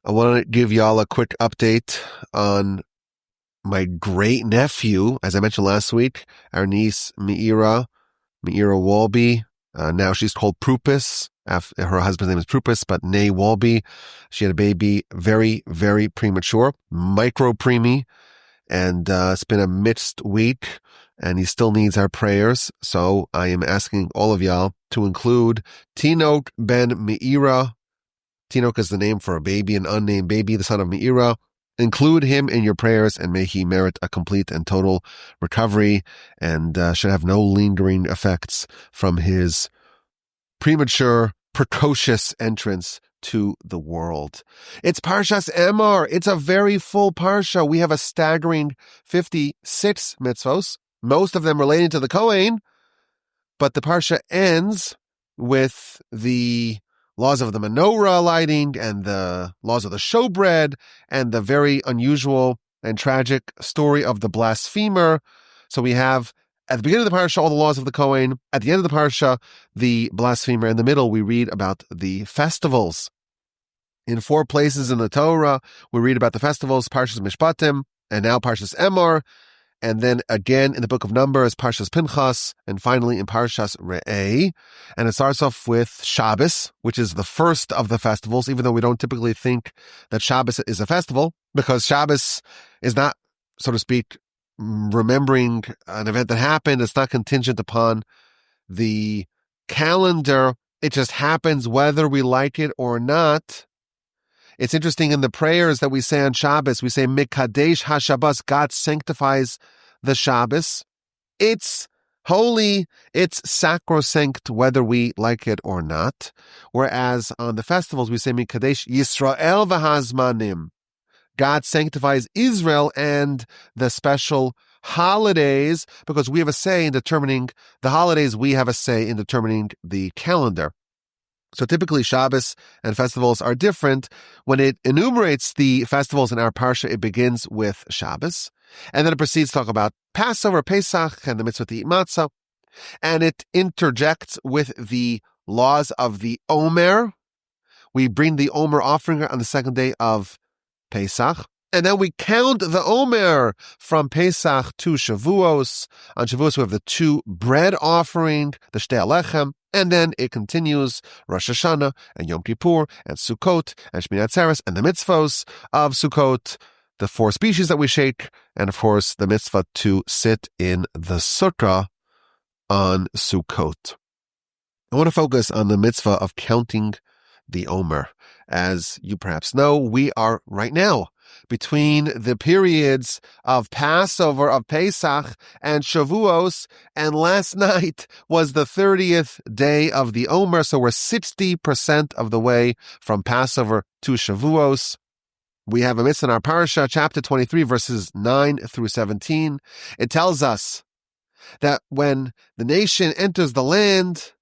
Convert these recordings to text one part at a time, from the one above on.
I want to give y'all a quick update on my great nephew. As I mentioned last week, our niece, Meira Walby. Now she's called Prupus. Her husband's name is Prupus, but Nay Walby. She had a baby very, very premature, micro-preemie, and it's been a mixed week, and he still needs our prayers. So I am asking all of y'all to include Tinok ben Meira. Tinok is the name for a baby, an unnamed baby, the son of Meira. Include him in your prayers, and may he merit a complete and total recovery, and should have no lingering effects from his premature, precocious entrance to the world. It's Parshas Emor. It's a very full parsha. We have a staggering 56 mitzvos, most of them relating to the Kohen, but the parsha ends with the laws of the menorah lighting and the laws of the showbread and the very unusual and tragic story of the blasphemer. So we have at the beginning of the parsha all the laws of the Kohen. At the end of the parsha, the blasphemer. In the middle, we read about the festivals. In 4 places in the Torah, we read about the festivals, Parshas Mishpatim, and now Parshas Emor. And then again in the book of Numbers, Parshas Pinchas, and finally in Parshas Re'eh. And it starts off with Shabbos, which is the first of the festivals, even though we don't typically think that Shabbos is a festival, because Shabbos is not, so to speak, remembering an event that happened. It's not contingent upon the calendar. It just happens whether we like it or not. It's interesting in the prayers that we say on Shabbos, we say, Mikadesh HaShabbos, God sanctifies the Shabbos. It's holy, it's sacrosanct, whether we like it or not. Whereas on the festivals, we say, Mikadesh Yisrael v'hazmanim. God sanctifies Israel and the special holidays, because we have a say in determining the holidays, we have a say in determining the calendar. So typically Shabbos and festivals are different. When it enumerates the festivals in our parsha, it begins with Shabbos, and then it proceeds to talk about Passover, Pesach, and the mitzvah to eat matzah, and it interjects with the laws of the Omer. We bring the Omer offering on the second day of Pesach, and then we count the Omer from Pesach to Shavuos. On Shavuos, we have the 2 bread offering, the Shtei Alechem, and then it continues Rosh Hashanah and Yom Kippur and Sukkot and Shmini Atzeres and the mitzvos of Sukkot, the 4 species that we shake, and of course the mitzvah to sit in the sukkah on Sukkot. I want to focus on the mitzvah of counting the Omer. As you perhaps know, we are right now between the periods of Passover, of Pesach, and Shavuos, and last night was the 30th day of the Omer, so we're 60% of the way from Passover to Shavuos. We have a mitzvah in our parasha, chapter 23, verses 9 through 17. It tells us that when the nation enters the land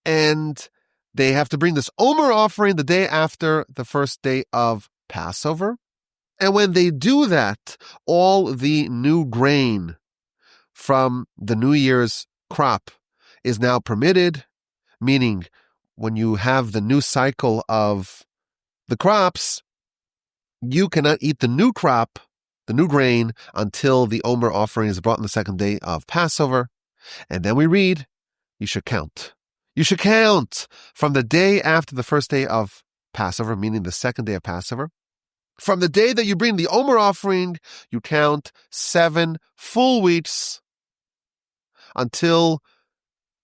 and they have to bring this Omer offering the day after the first day of Passover. And when they do that, all the new grain from the New Year's crop is now permitted, meaning when you have the new cycle of the crops, you cannot eat the new crop, the new grain, until the Omer offering is brought on the second day of Passover. And then we read, you should count. You should count from the day after the first day of Passover, meaning the second day of Passover. From the day that you bring the Omer offering, you count 7 full weeks until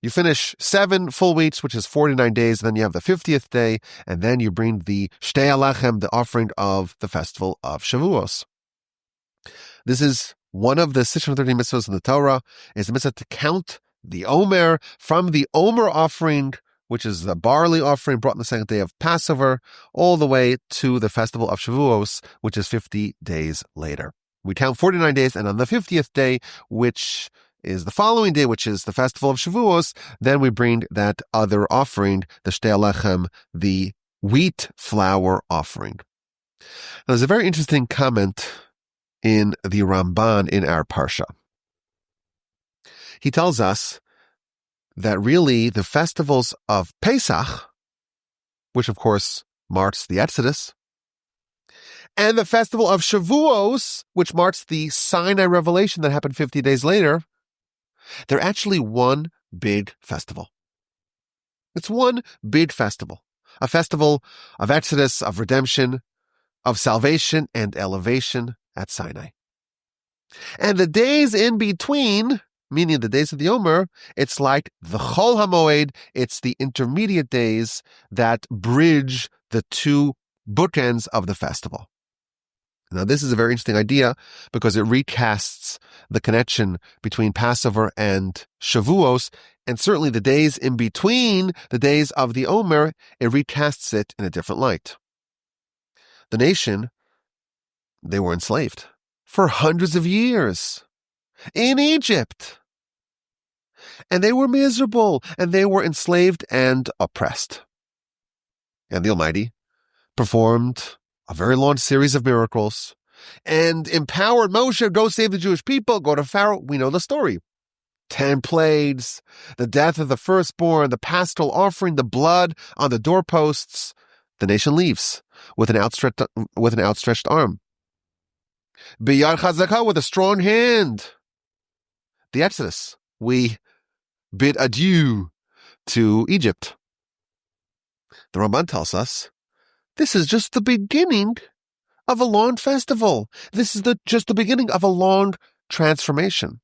you finish 7 full weeks, which is 49 days. Then you have the 50th day, and then you bring the Shtei Alechem, the offering of the festival of Shavuos. This is one of the 630 mitzvahs in the Torah, is the mitzvah to count the Omer from the Omer offering, which is the barley offering brought on the second day of Passover, all the way to the festival of Shavuos, which is 50 days later. We count 49 days, and on the 50th day, which is the following day, which is the festival of Shavuos, then we bring that other offering, the Shtei Alechem, the wheat flour offering. Now, there's a very interesting comment in the Ramban in our Parsha. He tells us that really the festivals of Pesach, which of course marks the Exodus, And the festival of Shavuos, which marks the Sinai revelation that happened 50 days later, they're actually one big festival. It's one big festival. A festival of Exodus, of redemption, of salvation and elevation at Sinai. And the days in between, meaning the days of the Omer, it's like the Chol HaMoed, it's the intermediate days that bridge the two bookends of the festival. Now, this is a very interesting idea because it recasts the connection between Passover and Shavuos, and certainly the days in between the days of the Omer, it recasts it in a different light. The nation, they were enslaved for hundreds of years in Egypt. And they were miserable, and they were enslaved and oppressed. And the Almighty performed a very long series of miracles and empowered Moshe, go save the Jewish people, go to Pharaoh. We know the story. 10 plagues, the death of the firstborn, the paschal offering, the blood on the doorposts. The nation leaves with an outstretched arm. Biyad chazakah, with a strong hand. The Exodus. We bid adieu to Egypt. The Ramban tells us this is just the beginning of a long festival. This is just the beginning of a long transformation.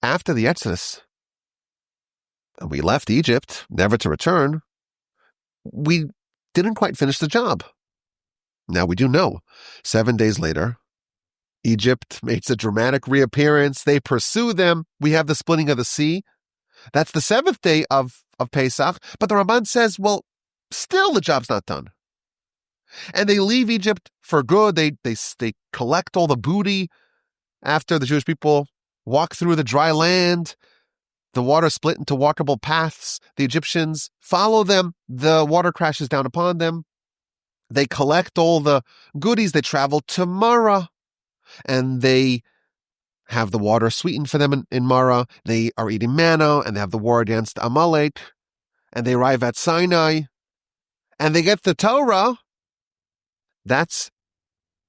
After the Exodus, and we left Egypt, never to return, we didn't quite finish the job. Now we do know. 7 days later, Egypt makes a dramatic reappearance. They pursue them. We have the splitting of the sea. That's the 7th day of Pesach. But the Ramban says, well, still the job's not done. And they leave Egypt for good. They collect all the booty after the Jewish people walk through the dry land. The water split into walkable paths. The Egyptians follow them. The water crashes down upon them. They collect all the goodies. They travel to Mara, and they have the water sweetened for them in Mara. They are eating manna, and they have the war against Amalek, and they arrive at Sinai, and they get the Torah. That's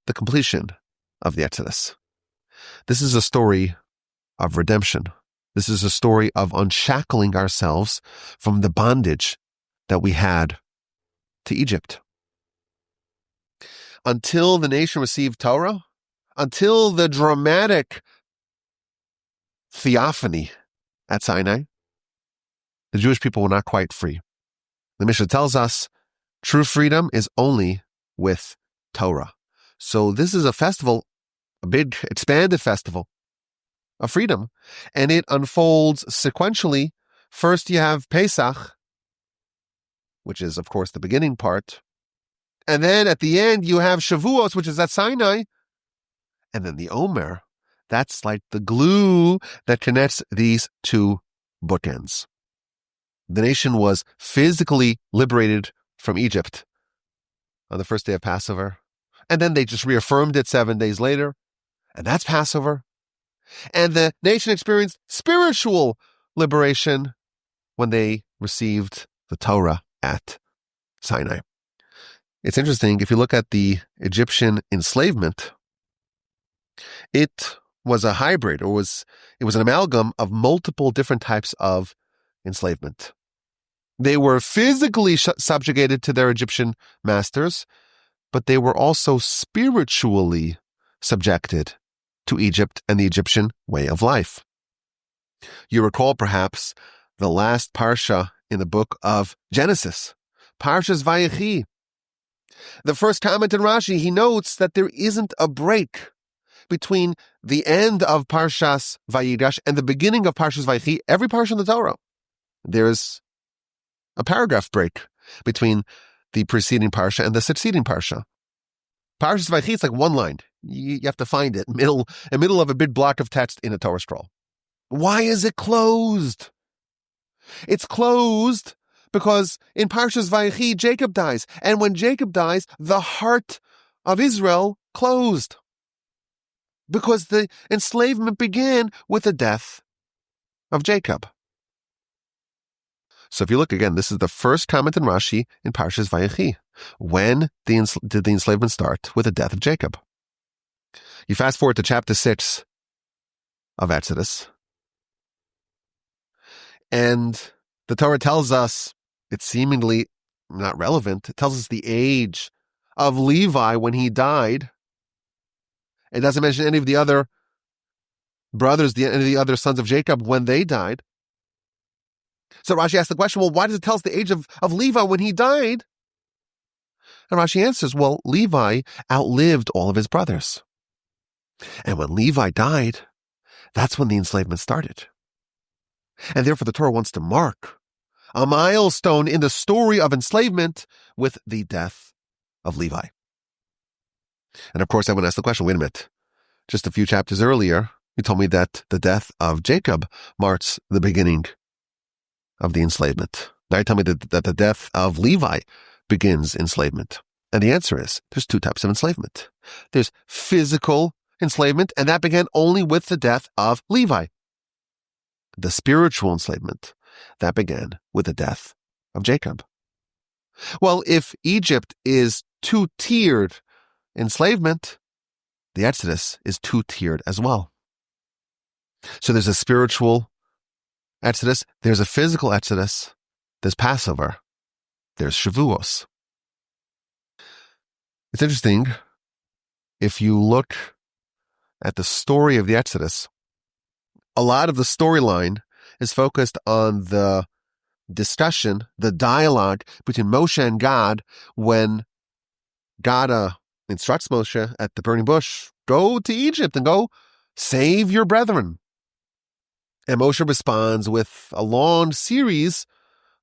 the completion of the Exodus. This is a story of redemption. This is a story of unshackling ourselves from the bondage that we had to Egypt. Until the nation received Torah, until the dramatic theophany at Sinai, the Jewish people were not quite free. The Mishnah tells us true freedom is only with Torah. So this is a festival, a big expanded festival of freedom, and it unfolds sequentially. First you have Pesach, which is of course the beginning part, and then at the end you have Shavuos, which is at Sinai, and then the Omer. That's like the glue that connects these two bookends. The nation was physically liberated from Egypt on the first day of Passover, and then they just reaffirmed it 7 days later, and that's Passover. And the nation experienced spiritual liberation when they received the Torah at Sinai. It's interesting, if you look at the Egyptian enslavement, it was a hybrid, or it was an amalgam of multiple different types of enslavement. They were physically subjugated to their Egyptian masters, but they were also spiritually subjected to Egypt and the Egyptian way of life. You recall perhaps the last parsha in the book of Genesis, Parshas Vayechi. The first comment in Rashi, he notes that there isn't a break between the end of Parshas Vayigash and the beginning of Parshas Vayechi. Every parsha in the Torah, there's a paragraph break between the preceding parsha and the succeeding parsha. Parshas Vayechi, it's like one line. You have to find it in the middle of a big block of text in a Torah scroll. Why is it closed? It's closed because in Parshas Vayechi, Jacob dies. And when Jacob dies, the heart of Israel closed. Because the enslavement began with the death of Jacob. So if you look again, this is the first comment in Rashi in Parshas Vayechi. When did the enslavement start? With the death of Jacob. You fast forward to chapter 6 of Exodus, and the Torah tells us, it's seemingly not relevant, it tells us the age of Levi when he died. It doesn't mention any of the other brothers, any of the other sons of Jacob when they died. So Rashi asks the question, well, why does it tell us the age of Levi when he died? And Rashi answers, well, Levi outlived all of his brothers. And when Levi died, that's when the enslavement started. And therefore the Torah wants to mark a milestone in the story of enslavement with the death of Levi. And of course, I would ask the question, wait a minute, just a few chapters earlier, you told me that the death of Jacob marks the beginning of the enslavement. Now you tell me that the death of Levi begins enslavement. And the answer is, there's two types of enslavement. There's physical enslavement, and that began only with the death of Levi. The spiritual enslavement, that began with the death of Jacob. Well, if Egypt is two-tiered enslavement, the Exodus is two-tiered as well. So there's a spiritual Exodus, there's a physical Exodus, there's Passover, there's Shavuos. It's interesting, if you look at the story of the Exodus, a lot of the storyline is focused on the discussion, the dialogue between Moshe and God when God instructs Moshe at the burning bush, go to Egypt and go save your brethren. And Moshe responds with a long series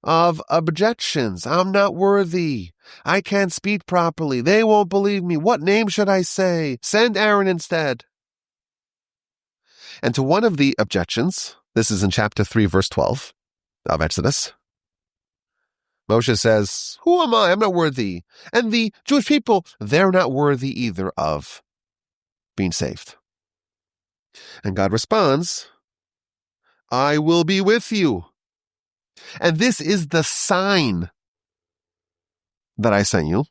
of objections. I'm not worthy. I can't speak properly. They won't believe me. What name should I say? Send Aaron instead. And to one of the objections, this is in chapter 3, verse 12 of Exodus, Moshe says, who am I? I'm not worthy. And the Jewish people, they're not worthy either of being saved. And God responds, I will be with you. And this is the sign that I sent you.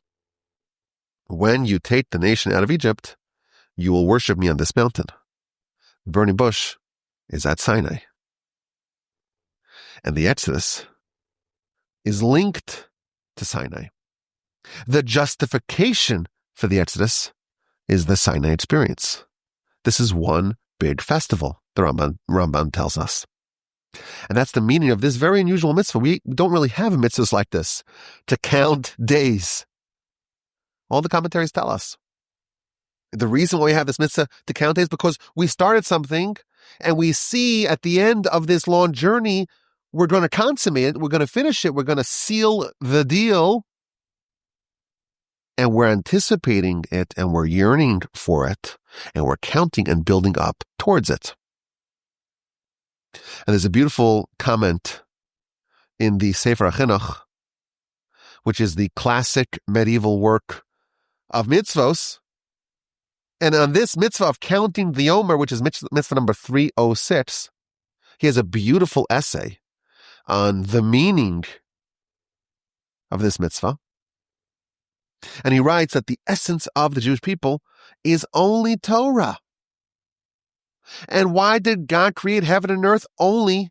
When you take the nation out of Egypt, you will worship me on this mountain. The burning bush is at Sinai. And the Exodus is linked to Sinai. The justification for the Exodus is the Sinai experience. This is one big festival, the Ramban tells us. And that's the meaning of this very unusual mitzvah. We don't really have mitzvahs like this, to count days. All the commentaries tell us. The reason why we have this mitzvah to count days, because we started something and we see at the end of this long journey, we're going to consummate it, we're going to finish it, we're going to seal the deal, and we're anticipating it and we're yearning for it and we're counting and building up towards it. And there's a beautiful comment in the Sefer HaChinuch, which is the classic medieval work of mitzvos. And on this mitzvah of counting the Omer, which is mitzvah number 306, he has a beautiful essay on the meaning of this mitzvah. And he writes that the essence of the Jewish people is only Torah. And why did God create heaven and earth? Only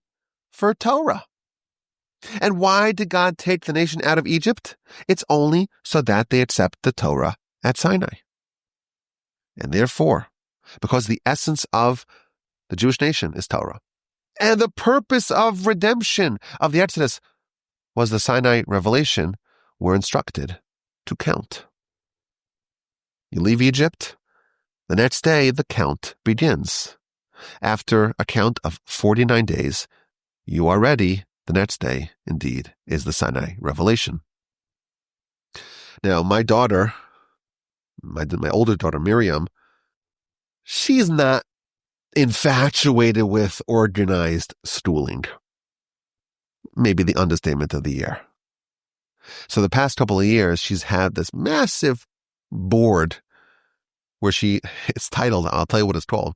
for Torah. And why did God take the nation out of Egypt? It's only so that they accept the Torah at Sinai. And therefore, because the essence of the Jewish nation is Torah, and the purpose of redemption of the Exodus was the Sinai revelation, we're instructed to count. You leave Egypt, the next day the count begins. After a count of 49 days, you are ready. The next day, indeed, is the Sinai revelation. Now, my daughter, my older daughter, Miriam, she's not infatuated with organized stooling. Maybe the understatement of the year. So the past couple of years, she's had this massive board where it's titled, I'll tell you what it's called,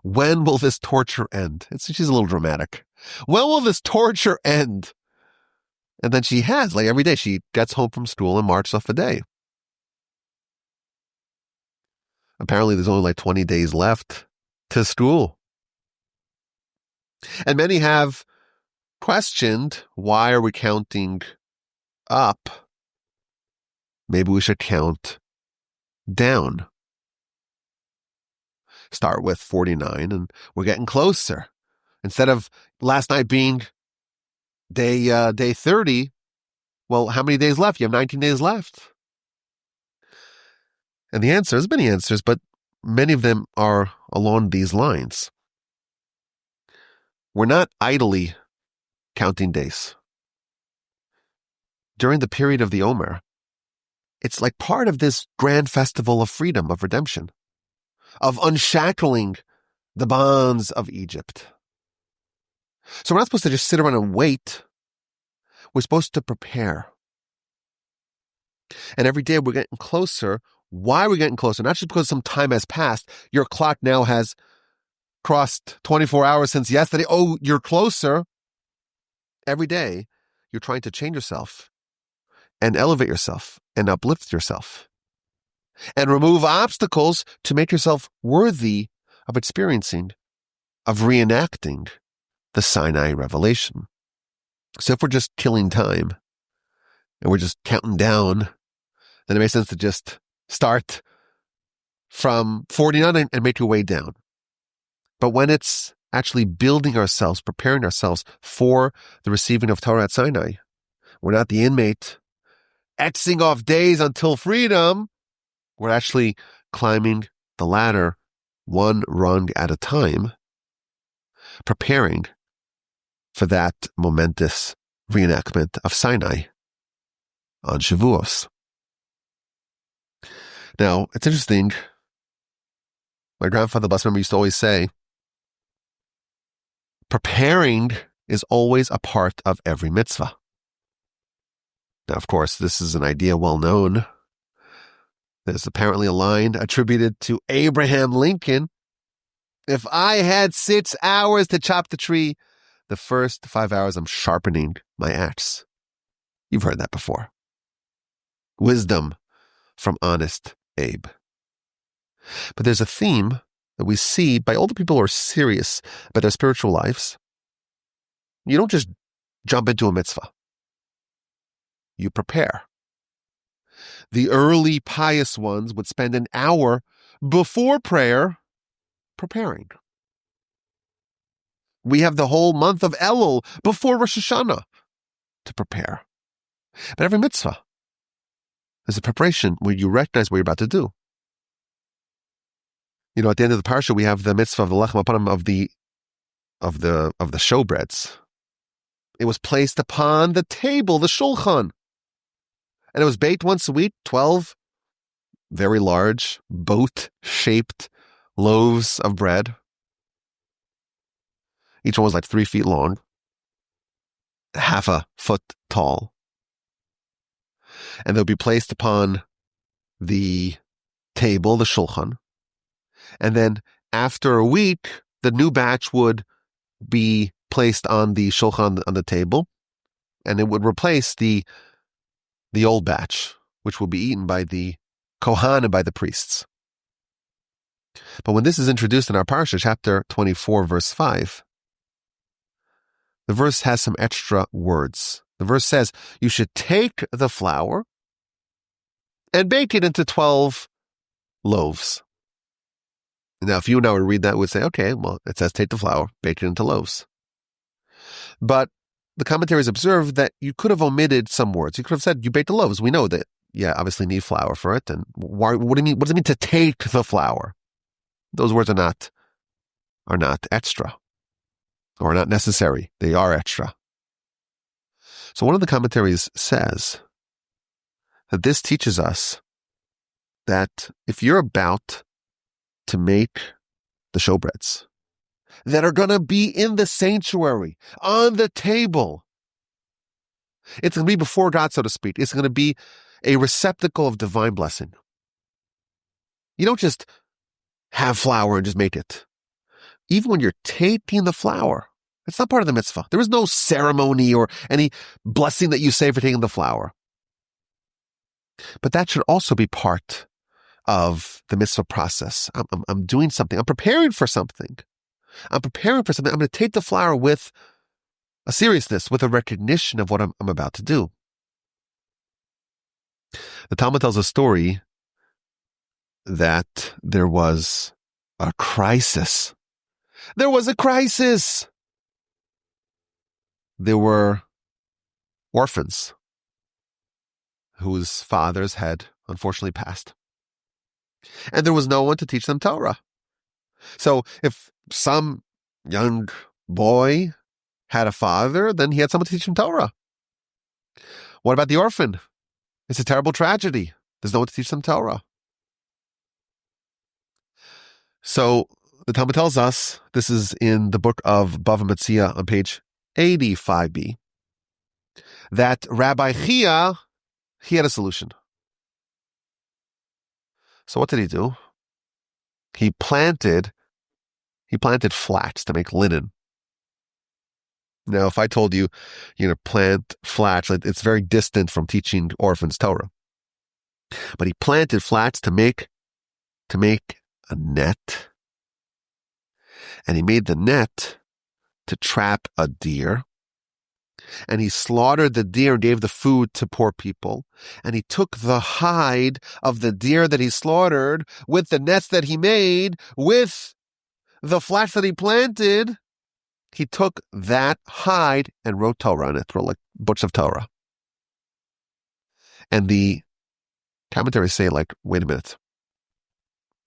When Will This Torture End? She's a little dramatic. When will this torture end? And then she has, like every day, she gets home from school and marches off a day. Apparently, there's only like 20 days left to school. And many have questioned, why are we counting up? Maybe we should count down. Start with 49 and we're getting closer. Instead of last night being day 30, well, how many days left? You have 19 days left. And the answer, there's many answers, but many of them are along these lines. We're not idly counting days. During the period of the Omer, it's like part of this grand festival of freedom, of redemption, of unshackling the bonds of Egypt. So we're not supposed to just sit around and wait. We're supposed to prepare. And every day we're getting closer. Why are we getting closer? Not just because some time has passed. Your clock now has crossed 24 hours since yesterday. Oh, you're closer. Every day you're trying to change yourself and elevate yourself and uplift yourself and remove obstacles to make yourself worthy of experiencing, of reenacting the Sinai revelation. So if we're just killing time and we're just counting down, then it makes sense to just start from 49 and make your way down. But when it's actually building ourselves, preparing ourselves for the receiving of Torah at Sinai, we're not the inmate Xing off days until freedom. We're actually climbing the ladder one rung at a time, preparing for that momentous reenactment of Sinai on Shavuos. Now, it's interesting. My grandfather, blessed memory, used to always say, preparing is always a part of every mitzvah. Now, of course, this is an idea well known. There's apparently a line attributed to Abraham Lincoln. If I had 6 hours to chop the tree, the first 5 hours I'm sharpening my axe. You've heard that before. Wisdom from honest Abe. But there's a theme that we see by older people who are serious about their spiritual lives. You don't just jump into a mitzvah. You prepare. The early pious ones would spend an hour before prayer preparing. We have the whole month of Elul before Rosh Hashanah to prepare. But every mitzvah is a preparation where you recognize what you're about to do. You know, at the end of the parsha, we have the mitzvah of the lechem hapanim of the showbreads. It was placed upon the table, the shulchan, and it was baked once a week. 12 very large boat-shaped loaves of bread. Each one was like 3 feet long, half a foot tall, and they'll be placed upon the table, the shulchan. And then after a week, the new batch would be placed on the shulchan on the table, and it would replace the old batch, which will be eaten by the kohan and by the priests. But when this is introduced in our parsha, chapter 24, verse 5, the verse has some extra words. The verse says, you should take the flour and bake it into 12 loaves. Now, if you and I would read that, we would say, okay, well, it says take the flour, bake it into loaves. But the commentaries observe that you could have omitted some words. You could have said, you bake the loaves. We know that, obviously need flour for it. And what do you mean? What does it mean to take the flour? Those words are not extra or not necessary. They are extra. So one of the commentaries says that this teaches us that if you're about to make the showbreads that are going to be in the sanctuary, on the table, it's going to be before God, so to speak. It's going to be a receptacle of divine blessing. You don't just have flour and just make it. Even when you're taking the flour, It's not part of the mitzvah. There is no ceremony or any blessing that you say for taking the flour. But that should also be part of the mitzvah process. I'm doing something. I'm preparing for something. I'm going to take the flour with a seriousness, with a recognition of what I'm about to do. The Talmud tells a story that there was a crisis. There was a crisis. There were orphans whose fathers had unfortunately passed. And there was no one to teach them Torah. So if some young boy had a father, then he had someone to teach him Torah. What about the orphan? It's a terrible tragedy. There's no one to teach them Torah. So the Talmud tells us, this is in the book of Bava Metzia on page 85b, that Rabbi Chia, he had a solution. So what did he do? He planted flax to make linen. Now, if I told you, plant flax, it's very distant from teaching orphans Torah. But he planted flax to make a net. And he made the net to trap a deer. And he slaughtered the deer and gave the food to poor people. And he took the hide of the deer that he slaughtered with the nets that he made, with the flax that he planted. He took that hide and wrote Torah on it, wrote like books of Torah. And the commentaries say, wait a minute.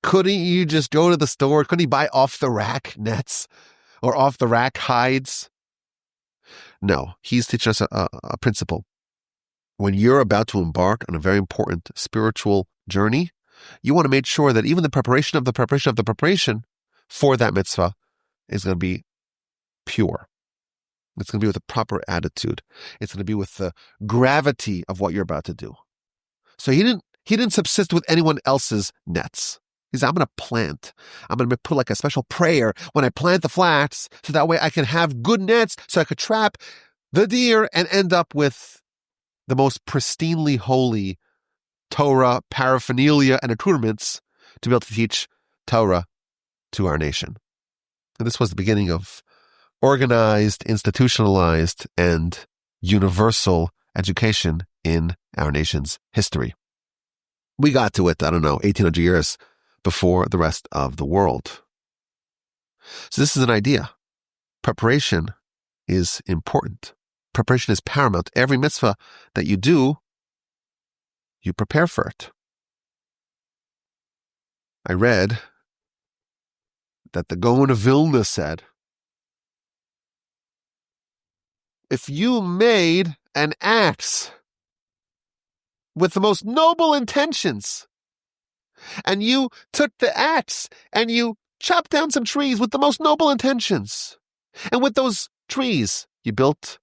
Couldn't you just go to the store? Couldn't he buy off-the-rack nets or off-the-rack hides? No, he's teaching us a principle. When you're about to embark on a very important spiritual journey, you want to make sure that even the preparation of the preparation for that mitzvah is going to be pure. It's going to be with a proper attitude. It's going to be with the gravity of what you're about to do. So he didn't subsist with anyone else's nets. He said, I'm going to plant. I'm going to put like a special prayer when I plant the flax, so that way I can have good nets, so I could trap the deer and end up with the most pristinely holy Torah paraphernalia and accoutrements to be able to teach Torah to our nation. And this was the beginning of organized, institutionalized, and universal education in our nation's history. We got to it, 1800 years before the rest of the world. So this is an idea. Preparation is important. Preparation is paramount. Every mitzvah that you do, you prepare for it. I read that the Gaon of Vilna said, if you made an axe with the most noble intentions, and you took the axe and you chopped down some trees with the most noble intentions, and with those trees you built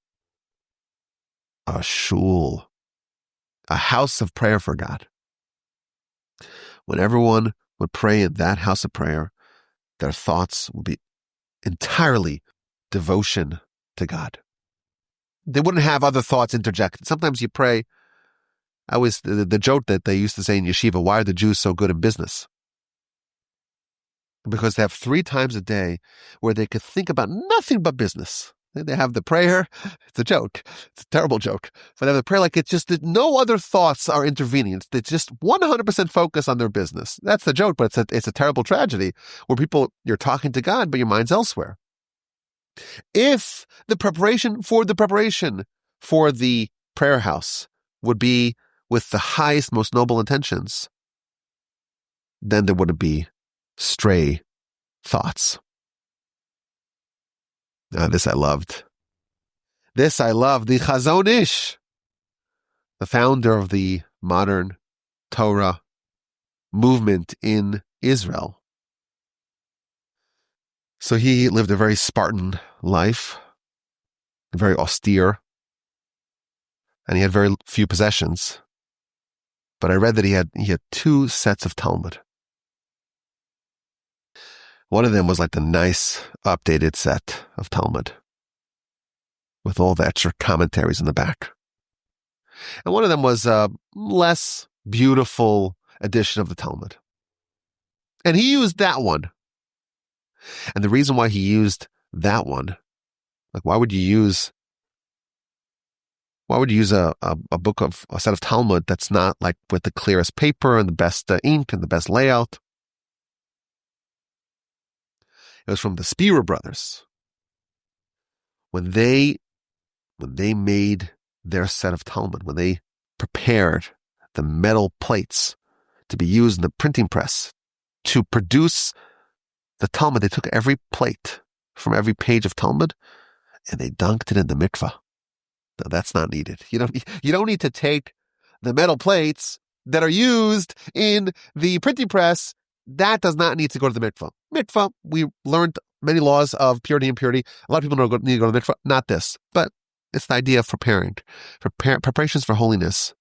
a shul, a house of prayer for God. When everyone would pray in that house of prayer, their thoughts would be entirely devotion to God. They wouldn't have other thoughts interjected. Sometimes you pray. The joke that they used to say in yeshiva, why are the Jews so good in business? Because they have 3 times a day where they could think about nothing but business. They have the prayer. It's a joke. It's a terrible joke. But they have the prayer it's just that no other thoughts are intervening. They just 100% focus on their business. That's the joke, but it's a terrible tragedy where you're talking to God, but your mind's elsewhere. If the preparation for the prayer house would be with the highest, most noble intentions, then there wouldn't be stray thoughts. This I loved. The Chazon Ish, the founder of the modern Torah movement in Israel. So he lived a very Spartan life, very austere, and he had very few possessions. But I read that he had 2 sets of Talmud. One of them was like the nice updated set of Talmud. with all the extra commentaries in the back. And one of them was a less beautiful edition of the Talmud. And he used that one. And the reason why he used that one, like why would you use a set of Talmud that's not like with the clearest paper and the best ink and the best layout? It was from the Spira brothers. When they made their set of Talmud, when they prepared the metal plates to be used in the printing press to produce the Talmud, they took every plate from every page of Talmud and they dunked it in the mikvah. No, that's not needed. You don't need to take the metal plates that are used in the printing press. That does not need to go to the mikvah. Mikvah, we learned many laws of purity and impurity. A lot of people need to go to the mikvah. Not this, but it's the idea of preparing. Preparations for holiness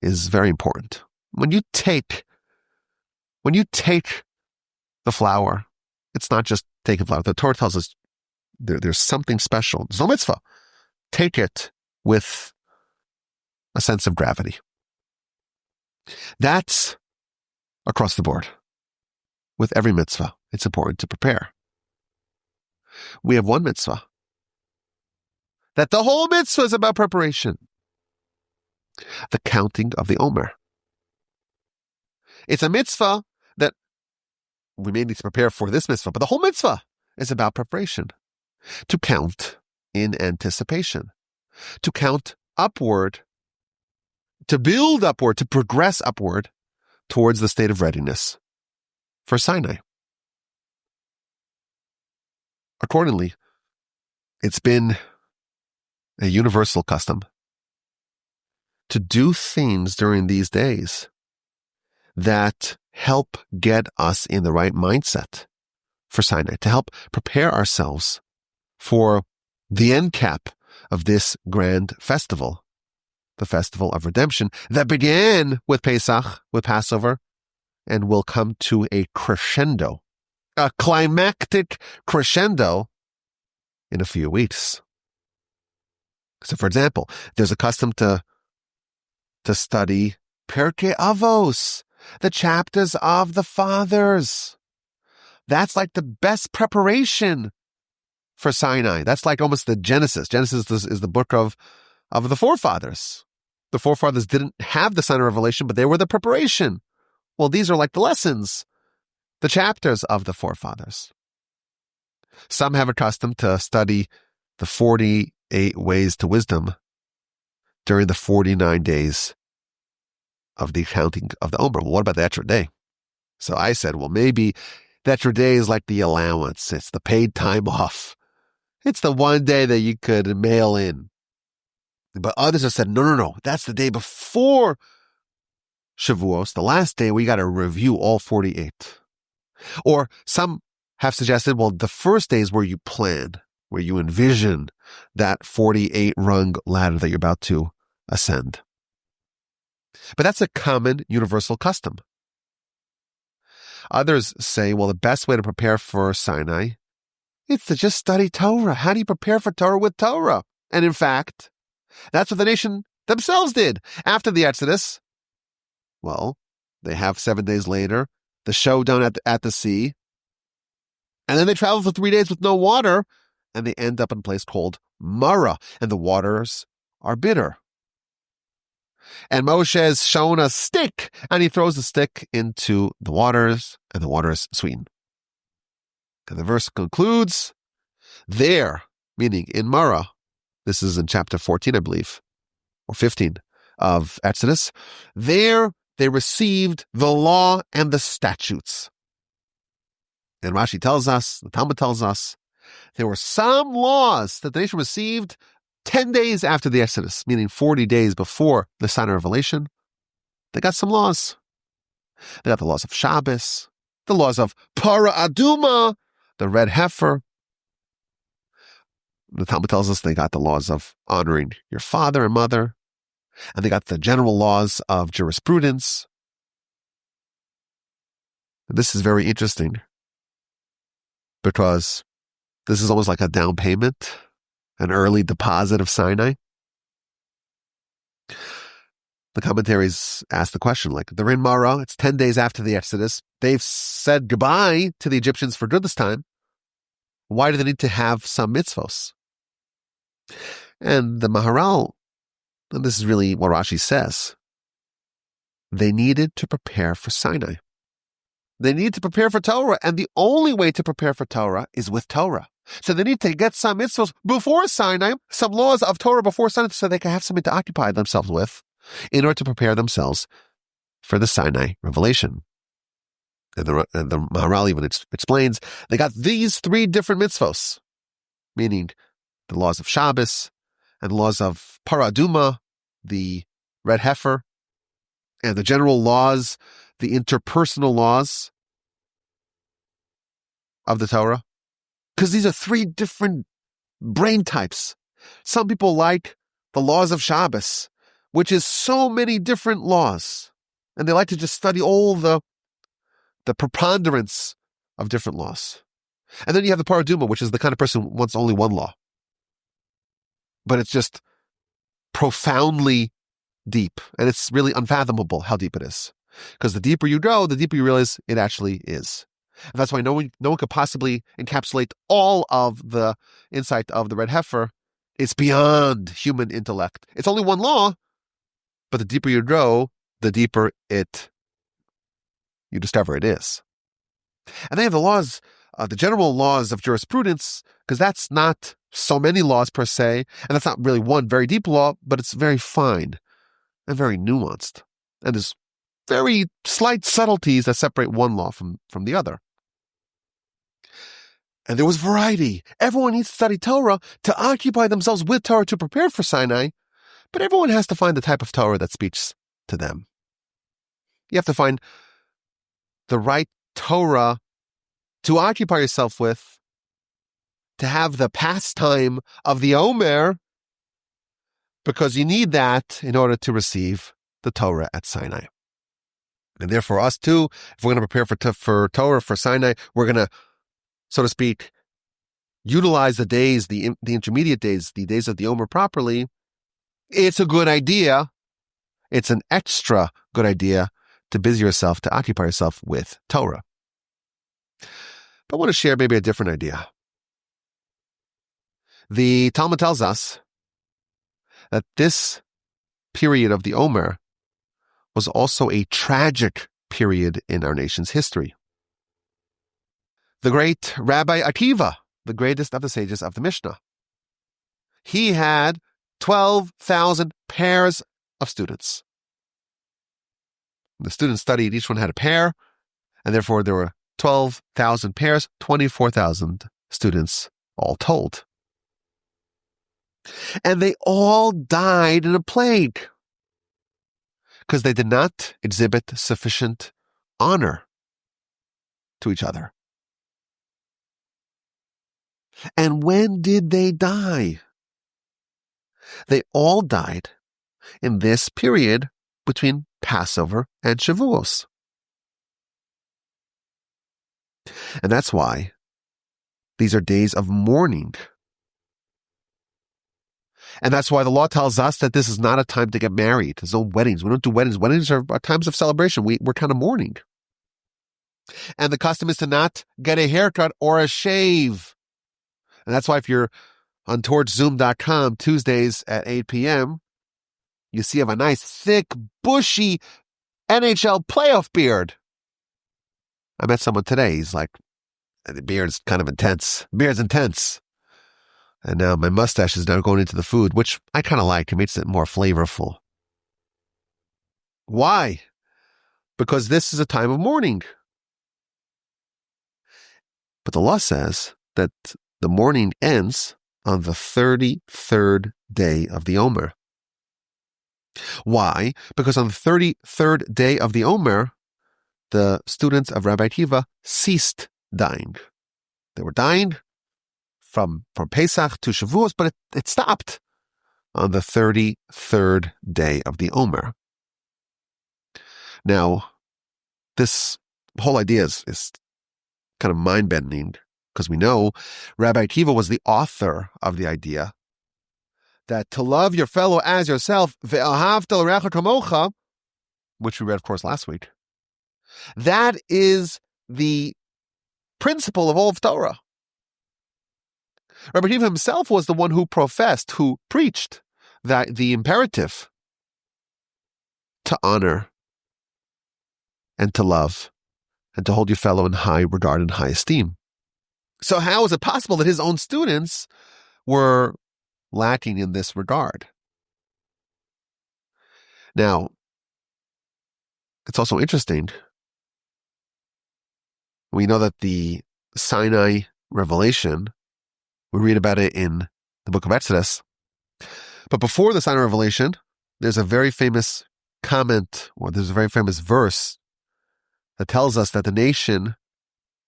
is very important. When you take the flour, it's not just taking flour. The Torah tells us there's something special. There's no mitzvah. Take it with a sense of gravity. That's across the board. With every mitzvah, it's important to prepare. We have one mitzvah that the whole mitzvah is about preparation. The counting of the Omer. It's a mitzvah that we may need to prepare for this mitzvah, but the whole mitzvah is about preparation. To count in anticipation. To count upward. To build upward, to progress upward towards the state of readiness for Sinai. Accordingly, it's been a universal custom to do things during these days that help get us in the right mindset for Sinai, to help prepare ourselves for the end cap of this grand festival, the festival of redemption that began with Pesach, with Passover, and will come to a crescendo, a climactic crescendo in a few weeks. So, for example, there's a custom to study Pirkei Avos, the chapters of the fathers. That's like the best preparation for Sinai. That's like almost the Genesis. Genesis is the book of the forefathers. The forefathers didn't have the sign of revelation, but they were the preparation. Well, these are like the lessons, the chapters of the forefathers. Some have a custom to study the 48 ways to wisdom during the 49 days of the counting of the Omer. Well, what about the extra day? So I said, well, maybe the extra day is like the allowance. It's the paid time off. It's the one day that you could mail in. But others have said, no. That's the day before Shavuos, the last day we got to review all 48. Or some have suggested, well, the first day is where you plan, where you envision that 48 rung ladder that you're about to ascend. But that's a common universal custom. Others say, well, the best way to prepare for Sinai is to just study Torah. How do you prepare for Torah with Torah? And in fact, that's what the nation themselves did after the Exodus. Well, they have 7 days later, the showdown at the sea, and then they travel for 3 days with no water, and they end up in a place called Mara, and the waters are bitter. And Moshe is shown a stick, and he throws the stick into the waters, and the waters sweeten. And the verse concludes, there, meaning in Mara, this is in chapter 14, I believe, or 15 of Exodus, there they received the law and the statutes. And Rashi tells us, the Talmud tells us, there were some laws that the nation received 10 days after the Exodus, meaning 40 days before the sign of revelation. They got some laws. They got the laws of Shabbos, the laws of Para Aduma, the red heifer. The Talmud tells us they got the laws of honoring your father and mother, and they got the general laws of jurisprudence. This is very interesting because this is almost like a down payment, an early deposit of Sinai? The commentaries ask the question, like, they're in Mara, it's 10 days after the Exodus. They've said goodbye to the Egyptians for good this time. Why do they need to have some mitzvos? And the Maharal, and this is really what Rashi says, they needed to prepare for Sinai. They need to prepare for Torah, and the only way to prepare for Torah is with Torah. So they need to get some mitzvos before Sinai, some laws of Torah before Sinai, so they can have something to occupy themselves with in order to prepare themselves for the Sinai revelation. And the Maharal even explains they got these 3 different mitzvos, meaning the laws of Shabbos and the laws of Paraduma, the red heifer, and the general laws, the interpersonal laws of the Torah. Because these are 3 different brain types. Some people like the laws of Shabbos, which is so many different laws. And they like to just study all the preponderance of different laws. And then you have the Paraduma, which is the kind of person who wants only one law. But it's just profoundly deep. And it's really unfathomable how deep it is. Because the deeper you go, the deeper you realize it actually is. And that's why no one could possibly encapsulate all of the insight of the red heifer. It's beyond human intellect. It's only one law, but the deeper you go, the deeper you discover it is. And they have the laws, the general laws of jurisprudence, because that's not so many laws per se, and that's not really one very deep law, but it's very fine and very nuanced. And there's very slight subtleties that separate one law from the other. And there was variety. Everyone needs to study Torah to occupy themselves with Torah to prepare for Sinai, but everyone has to find the type of Torah that speaks to them. You have to find the right Torah to occupy yourself with, to have the pastime of the Omer, because you need that in order to receive the Torah at Sinai. And therefore, us too, if we're going to prepare for Torah, for Sinai, we're going to, so to speak, utilize the days, the intermediate days, the days of the Omer properly. It's a good idea. It's an extra good idea to busy yourself, to occupy yourself with Torah. But I want to share maybe a different idea. The Talmud tells us that this period of the Omer was also a tragic period in our nation's history. The great Rabbi Akiva, the greatest of the sages of the Mishnah, he had 12,000 pairs of students. The students studied, each one had a pair, and therefore there were 12,000 pairs, 24,000 students all told. And they all died in a plague because they did not exhibit sufficient honor to each other. And when did they die? They all died in this period between Passover and Shavuot. And that's why these are days of mourning. And that's why the law tells us that this is not a time to get married. There's no weddings. We don't do weddings. Weddings are times of celebration. We're kind of mourning. And the custom is to not get a haircut or a shave. And that's why if you're on torchzoom.com Tuesdays at 8 p.m., you see I have a nice, thick, bushy NHL playoff beard. I met someone today. He's like, the beard's kind of intense. Beard's intense. And now my mustache is now going into the food, which I kind of like. It makes it more flavorful. Why? Because this is a time of mourning. But the law says that the mourning ends on the 33rd day of the Omer. Why? Because on the 33rd day of the Omer, the students of Rabbi Akiva ceased dying. They were dying from Pesach to Shavuot, but it stopped on the 33rd day of the Omer. Now, this whole idea is kind of mind-bending because we know Rabbi Akiva was the author of the idea that to love your fellow as yourself, ve'ahavta l'reacha kamocha, which we read, of course, last week, that is the principle of all of Torah. Rabbi Akiva himself was the one who professed, who preached that the imperative to honor and to love and to hold your fellow in high regard and high esteem. So how is it possible that his own students were lacking in this regard? Now, it's also interesting. We know that the Sinai revelation, we read about it in the book of Exodus. But before the Sinai revelation, there's a very famous comment, or there's a very famous verse that tells us that the nation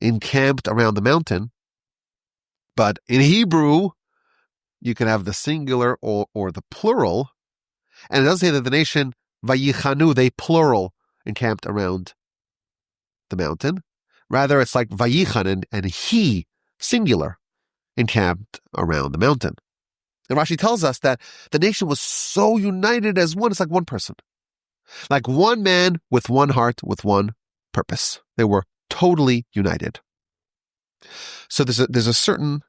encamped around the mountain. But in Hebrew, you can have the singular or the plural. And it doesn't say that the nation, vayichanu, they plural, encamped around the mountain. Rather, it's like vayichan, and he, singular, encamped around the mountain. And Rashi tells us that the nation was so united as one, it's like one person. Like one man with one heart, with one purpose. They were totally united. So there's a certain,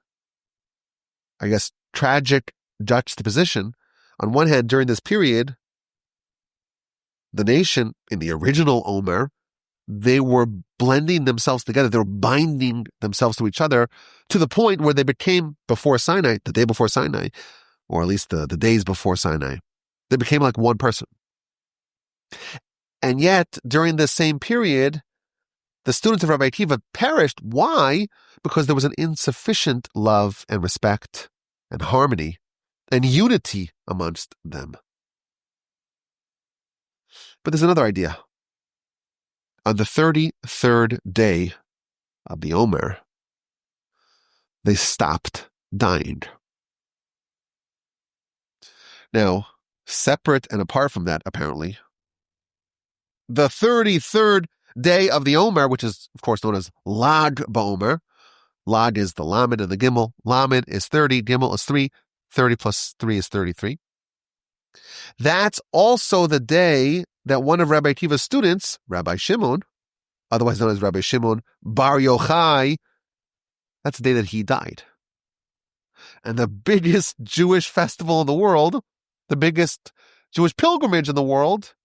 I guess, tragic juxtaposition. On one hand, during this period, the nation, in the original Omer, they were blending themselves together. They were binding themselves to each other to the point where they became, before Sinai, the day before Sinai, or at least the days before Sinai, they became like one person. And yet, during the same period, the students of Rabbi Akiva perished. Why? Because there was an insufficient love and respect and harmony and unity amongst them. But there's another idea. On the 33rd day of the Omer, they stopped dying. Now, separate and apart from that, apparently, the 33rd day of the Omer, which is, of course, known as Lag BaOmer. Lag is the Lamed and the Gimel. Lamed is 30, Gimel is 3. 30 plus 3 is 33. That's also the day that one of Rabbi Akiva's students, Rabbi Shimon, otherwise known as Rabbi Shimon Bar Yochai, that's the day that he died. And the biggest Jewish festival in the world, the biggest Jewish pilgrimage in the world,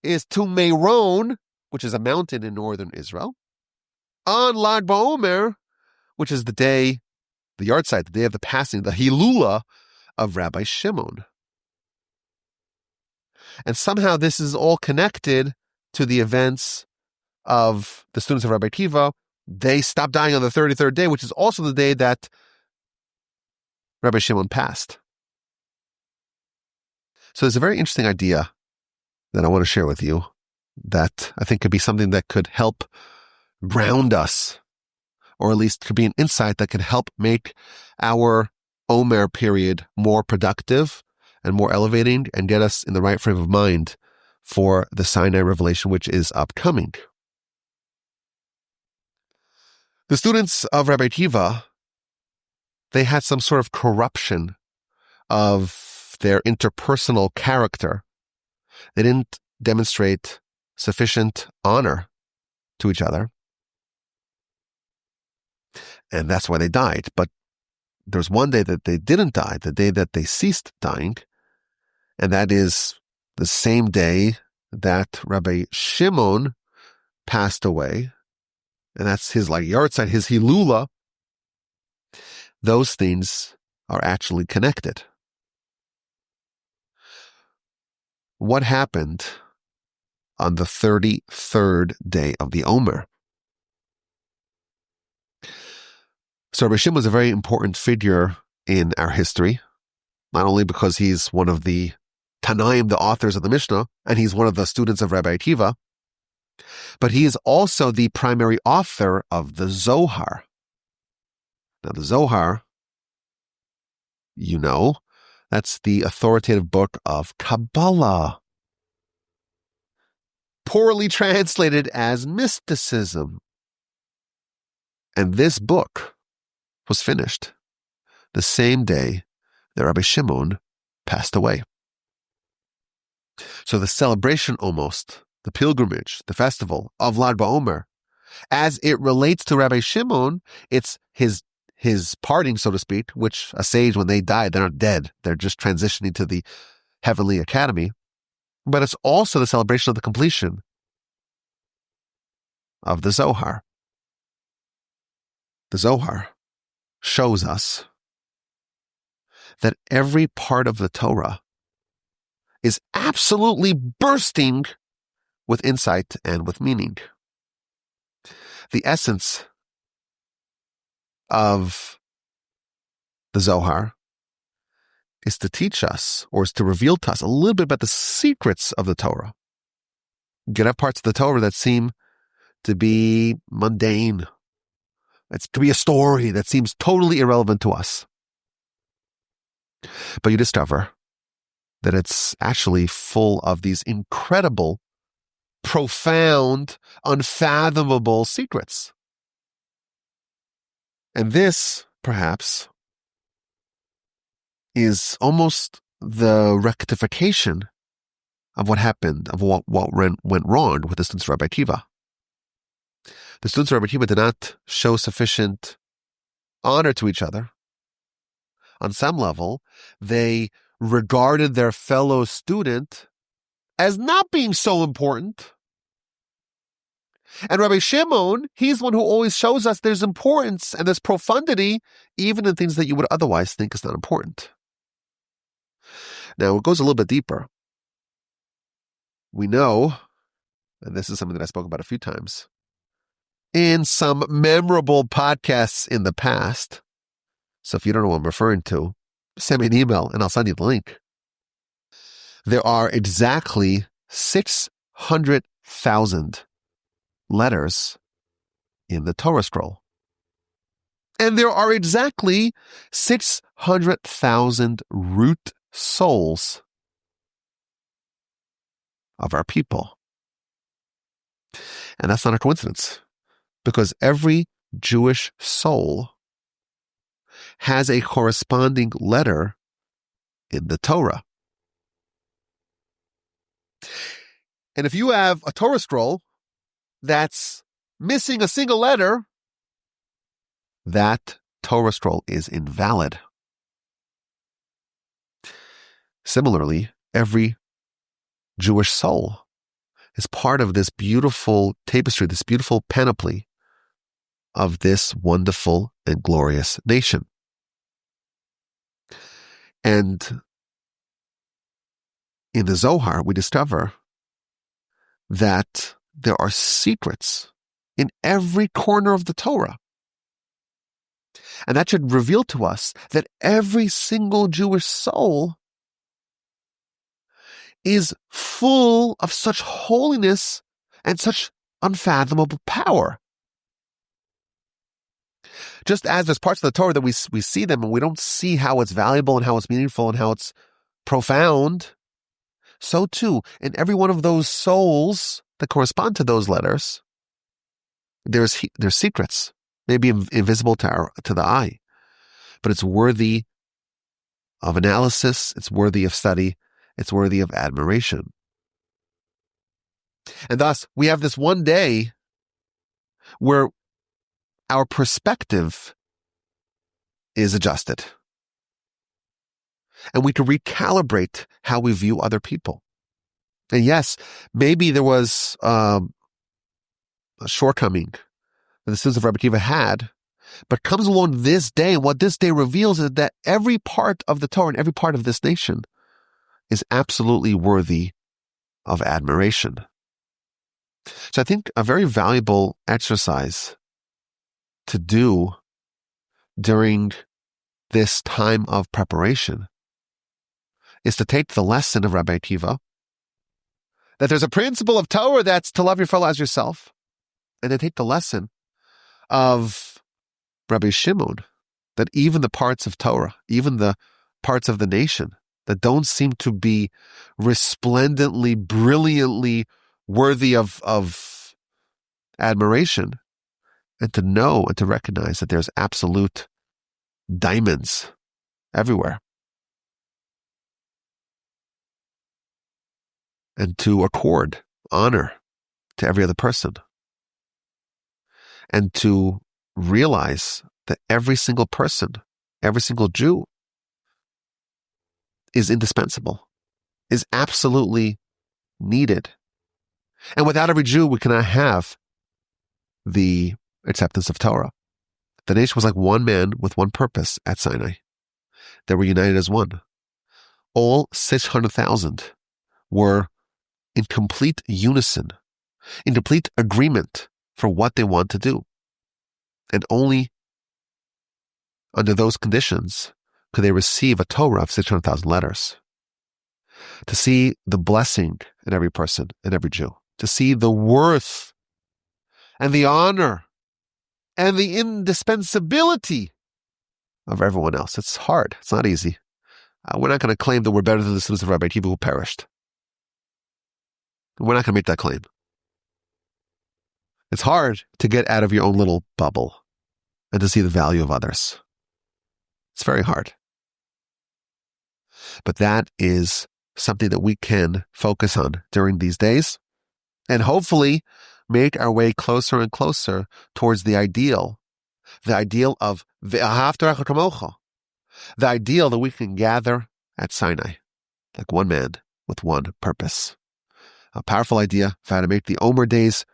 is to Meron, which is a mountain in northern Israel, on Lag BaOmer, which is the day, the yahrzeit, the day of the passing, the Hilula of Rabbi Shimon. And somehow this is all connected to the events of the students of Rabbi Akiva. They stopped dying on the 33rd day, which is also the day that Rabbi Shimon passed. So there's a very interesting idea that I want to share with you that I think could be something that could help ground us, or at least could be an insight that could help make our Omer period more productive and more elevating and get us in the right frame of mind for the Sinai revelation, which is upcoming. The students of Rabbi Akiva, they had some sort of corruption of their interpersonal character. They didn't demonstrate sufficient honor to each other. And that's why they died. But there's one day that they didn't die, the day that they ceased dying. And that is the same day that Rabbi Shimon passed away. And that's his yahrzeit, his Hilula. Those things are actually connected. What happened on the 33rd day of the Omer? So Rabbi Shimon was a very important figure in our history, not only because he's one of the Tanaim, the authors of the Mishnah, and he's one of the students of Rabbi Akiva, but he is also the primary author of the Zohar. Now, the Zohar, you know, that's the authoritative book of Kabbalah, poorly translated as mysticism. And this book was finished the same day that Rabbi Shimon passed away. So the celebration almost, the pilgrimage, the festival of Lag BaOmer, as it relates to Rabbi Shimon, it's his parting, so to speak, which a sage, when they die, they're not dead. They're just transitioning to the heavenly academy. But it's also the celebration of the completion of the Zohar. The Zohar shows us that every part of the Torah is absolutely bursting with insight and with meaning. The essence of the Zohar is to teach us, or is to reveal to us a little bit about the secrets of the Torah. You can have parts of the Torah that seem to be mundane. It's to be a story that seems totally irrelevant to us. But you discover that it's actually full of these incredible, profound, unfathomable secrets. And this, perhaps, is almost the rectification of what happened, of what went wrong with the students of Rabbi Akiva. The students of Rabbi Akiva did not show sufficient honor to each other. On some level, they regarded their fellow student as not being so important. And Rabbi Shimon, he's the one who always shows us there's importance and there's profundity, even in things that you would otherwise think is not important. Now, it goes a little bit deeper. We know, and this is something that I spoke about a few times, in some memorable podcasts in the past. So if you don't know what I'm referring to, send me an email and I'll send you the link. There are exactly 600,000 letters in the Torah scroll. And there are exactly 600,000 root souls of our people. And that's not a coincidence, because every Jewish soul has a corresponding letter in the Torah. And if you have a Torah scroll that's missing a single letter, that Torah scroll is invalid. Similarly, every Jewish soul is part of this beautiful tapestry, this beautiful panoply of this wonderful and glorious nation. And in the Zohar, we discover that there are secrets in every corner of the Torah. And that should reveal to us that every single Jewish soul is full of such holiness and such unfathomable power. Just as there's parts of the Torah that we see them and we don't see how it's valuable and how it's meaningful and how it's profound, so too, in every one of those souls that correspond to those letters, there's secrets, maybe invisible to the eye, but it's worthy of analysis, it's worthy of study, it's worthy of admiration. And thus, we have this one day where our perspective is adjusted. And we can recalibrate how we view other people. And yes, maybe there was a shortcoming that the students of Rabbi Akiva had, but comes along this day, and what this day reveals is that every part of the Torah and every part of this nation is absolutely worthy of admiration. So I think a very valuable exercise to do during this time of preparation is to take the lesson of Rabbi Akiva, that there's a principle of Torah that's to love your fellow as yourself, and to take the lesson of Rabbi Shimon, that even the parts of Torah, even the parts of the nation that don't seem to be resplendently, brilliantly worthy of admiration, and to know and to recognize that there's absolute diamonds everywhere. and to accord honor to every other person, and to realize that every single person, every single Jew is indispensable, is absolutely needed. And without every Jew, we cannot have the acceptance of Torah. The nation was like one man with one purpose at Sinai. They were united as one. All 600,000 were in complete unison, in complete agreement for what they want to do. And only under those conditions could they receive a Torah of 600,000 letters. To see the blessing in every person, in every Jew. To see the worth and the honor and the indispensability of everyone else. It's hard. It's not easy. We're not going to claim that we're better than the students of Rabbi Akiva who perished. We're not going to make that claim. It's hard to get out of your own little bubble and to see the value of others. It's very hard. But that is something that we can focus on during these days and hopefully make our way closer and closer towards the ideal of ve'ahavta recha kamocha, the ideal that we can gather at Sinai, like one man with one purpose. A powerful idea for how to make the Omer days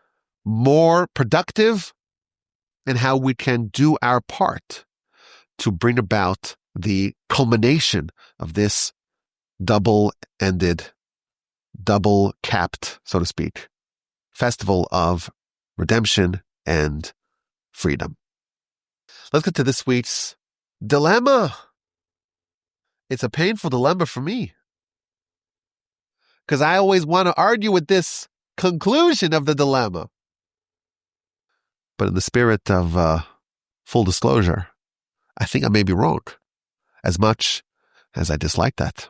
more productive and how we can do our part to bring about the culmination of this double-ended, double-capped, so to speak, festival of redemption and freedom. Let's get to this week's dilemma. It's a painful dilemma for me because I always want to argue with this conclusion of the dilemma. But in the spirit of full disclosure, I think I may be wrong, as much as I dislike that.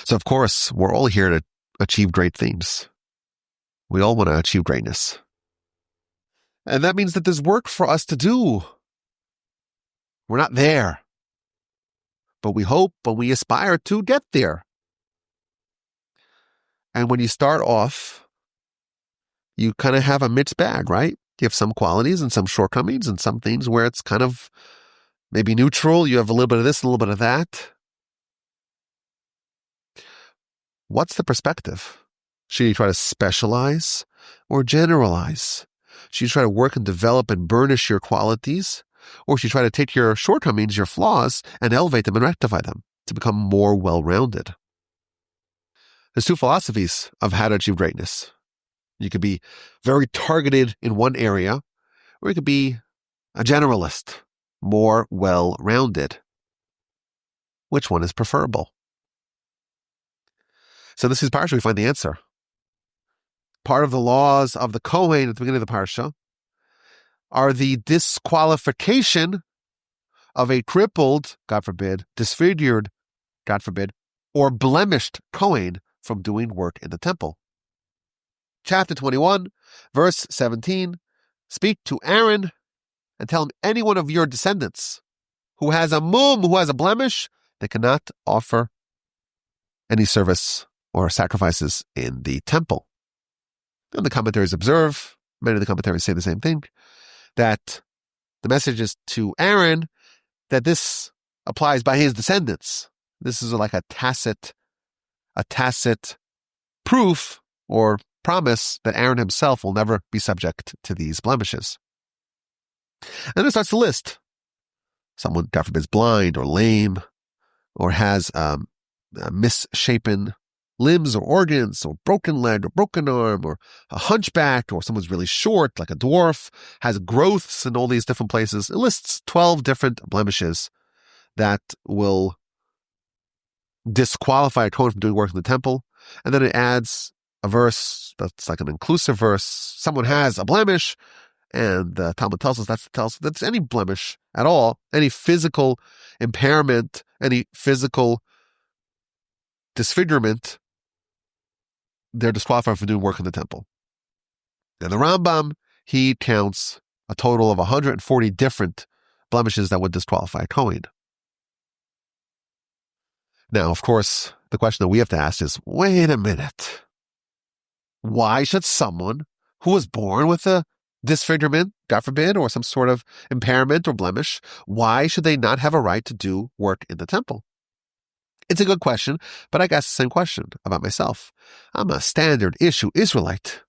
So, of course, we're all here to achieve great things. We all want to achieve greatness. And that means that there's work for us to do. We're not there. But we hope and we aspire to get there. And when you start off, you kind of have a mixed bag, right? You have some qualities and some shortcomings and some things where it's kind of maybe neutral. You have a little bit of this, a little bit of that. What's the perspective? Should you try to specialize or generalize? Should you try to work and develop and burnish your qualities? Or should you try to take your shortcomings, your flaws, and elevate them and rectify them to become more well-rounded? There's two philosophies of how to achieve greatness. You could be very targeted in one area, or you could be a generalist, more well-rounded. Which one is preferable? So this is parsha, we find the answer. Part of the laws of the Kohen at the beginning of the parsha are the disqualification of a crippled, God forbid, disfigured, God forbid, or blemished Kohen from doing work in the temple. Chapter 21, verse 17, speak to Aaron and tell him any one of your descendants who has a mum, who has a blemish, they cannot offer any service or sacrifices in the temple. And the commentaries observe, many of the commentaries say the same thing, that the message is to Aaron that this applies by his descendants. This is like a tacit proof or promise that Aaron himself will never be subject to these blemishes. And then it starts to list. Someone, God forbid, is blind or lame or has misshapen limbs or organs or broken leg or broken arm or a hunchback or someone's really short like a dwarf, has growths in all these different places. It lists 12 different blemishes that will disqualify a Kohen from doing work in the temple. And then it adds a verse that's like an inclusive verse. Someone has a blemish, and the Talmud tells us that's any blemish at all, any physical impairment, any physical disfigurement, they're disqualified from doing work in the temple. And the Rambam, he counts a total of 140 different blemishes that would disqualify a Kohen. Now, of course, the question that we have to ask is, wait a minute. Why should someone who was born with a disfigurement, God forbid, or some sort of impairment or blemish, why should they not have a right to do work in the temple? It's a good question, but I ask the same question about myself. I'm a standard issue Israelite.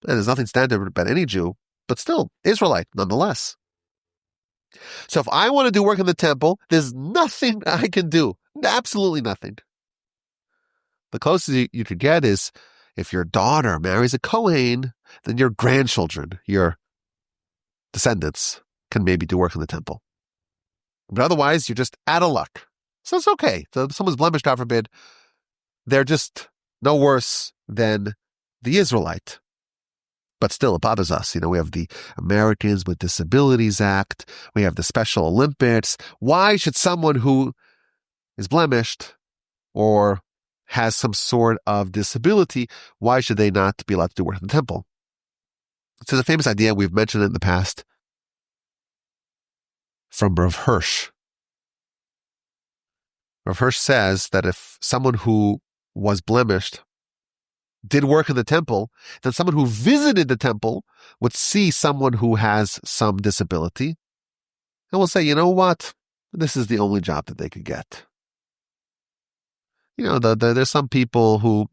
And there's nothing standard about any Jew, but still, Israelite nonetheless. So if I want to do work in the temple, there's nothing I can do. Absolutely nothing. The closest you could get is if your daughter marries a Kohen, then your grandchildren, your descendants, can maybe do work in the temple. But otherwise, you're just out of luck. So it's okay. So if someone's blemished, God forbid, they're just no worse than the Israelite. But still, it bothers us. We have the Americans with Disabilities Act. We have the Special Olympics. Why should someone who is blemished or has some sort of disability, why should they not be allowed to do work in the temple? So the famous idea, we've mentioned it in the past, from Rav Hirsch. Rav Hirsch says that if someone who was blemished did work in the temple, then someone who visited the temple would see someone who has some disability and will say, you know what? This is the only job that they could get. There's some people who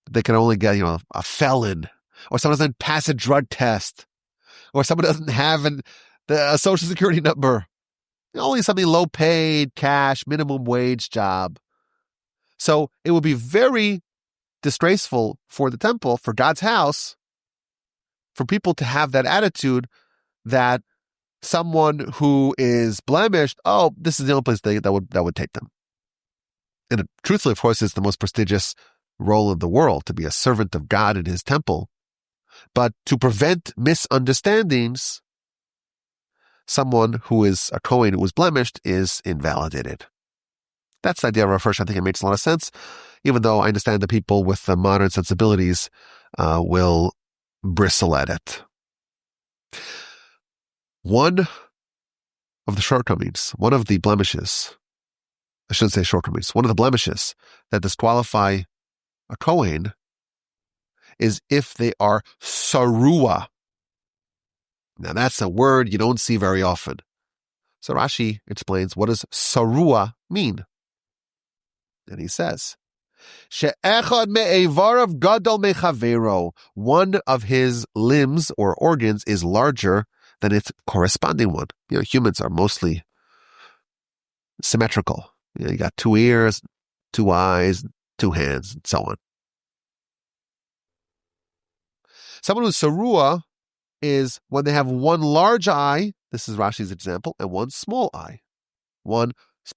they can only get, a felon, or someone doesn't pass a drug test, or someone doesn't have a social security number. Only something low paid, cash, minimum wage job. So it would be very disgraceful for the temple, for God's house, for people to have that attitude that someone who is blemished, this is the only place that would take them. And truthfully, of course, it's the most prestigious role in the world, to be a servant of God in his temple. But to prevent misunderstandings, someone who is a Kohen who was blemished is invalidated. That's the idea of Rav Hirsch. I think it makes a lot of sense, even though I understand that people with the modern sensibilities will bristle at it. One of the shortcomings, one of the blemishes, I shouldn't say shortcomings, one of the blemishes that disqualify a Kohen is if they are sarua. Now that's a word you don't see very often. So Rashi explains, what does sarua mean? And he says, she'echad me'evarav gadol mechavero. One of his limbs or organs is larger than its corresponding one. Humans are mostly symmetrical. You got 2 ears, 2 eyes, 2 hands, and so on. Someone who's sarua is when they have 1 large eye, this is Rashi's example, and 1 small eye. 1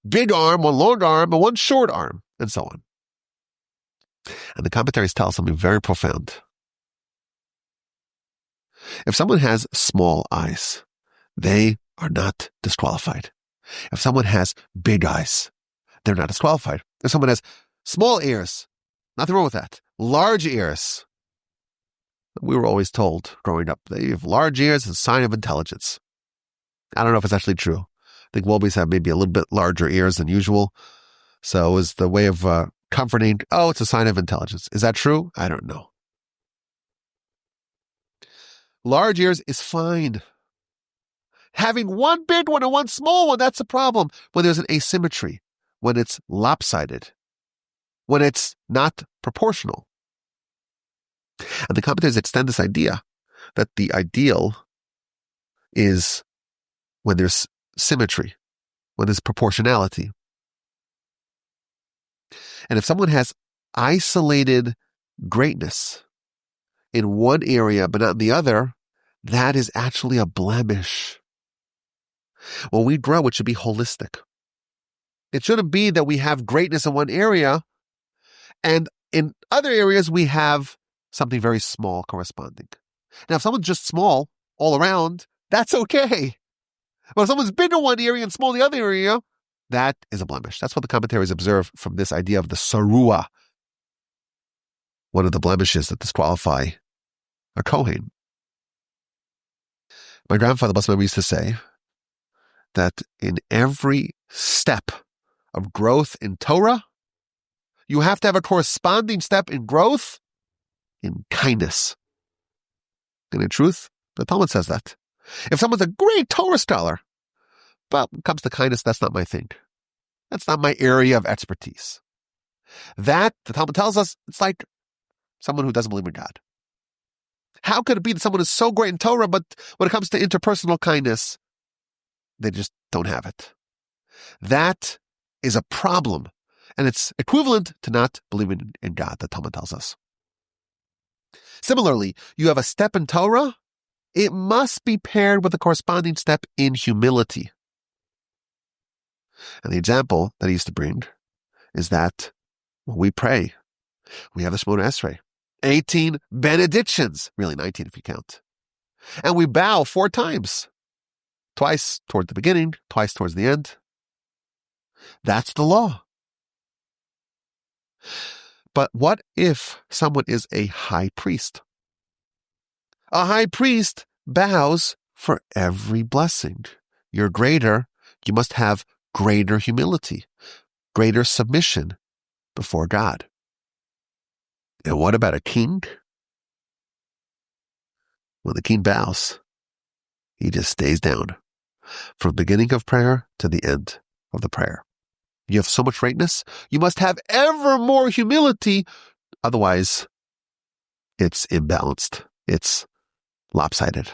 big arm, 1 long arm, and 1 short arm, and so on. And the commentaries tell something very profound. If someone has small eyes, they are not disqualified. If someone has big eyes, they're not disqualified. If someone has small ears, nothing wrong with that. Large ears. We were always told growing up that you have large ears is a sign of intelligence. I don't know if it's actually true. I think Wolbies have maybe a little bit larger ears than usual. So it was the way of comforting, it's a sign of intelligence. Is that true? I don't know. Large ears is fine. Having 1 big one and 1 small one, that's a problem. When there's an asymmetry, when it's lopsided, when it's not proportional. And the commentators extend this idea that the ideal is when there's symmetry, when there's proportionality. And if someone has isolated greatness in one area but not in the other, that is actually a blemish. When we grow, it should be holistic. It shouldn't be that we have greatness in one area and in other areas we have something very small corresponding. Now, if someone's just small all around, that's okay. But if someone's big in one area and small in the other area, that is a blemish. That's what the commentaries observe from this idea of the sarua, one of the blemishes that disqualify a Kohen. My grandfather, blessed memory, used to say that in every step of growth in Torah, you have to have a corresponding step in growth in kindness. And in truth, the Talmud says that. If someone's a great Torah scholar, but when it comes to kindness, that's not my thing. That's not my area of expertise. That, the Talmud tells us, it's like someone who doesn't believe in God. How could it be that someone is so great in Torah, but when it comes to interpersonal kindness, they just don't have it? That is a problem. And it's equivalent to not believing in God, the Talmud tells us. Similarly, you have a step in Torah, it must be paired with a corresponding step in humility. And the example that he used to bring is that when we pray, we have the Shemona Esrei, 18 benedictions, really 19 if you count. And we bow 4 times, twice toward the beginning, twice towards the end. That's the law. But what if someone is a high priest? A high priest bows for every blessing. You're greater, you must have greater humility, greater submission before God. And what about a king? When the king bows, he just stays down from the beginning of prayer to the end of the prayer. You have so much greatness, you must have ever more humility. Otherwise, it's imbalanced. It's lopsided.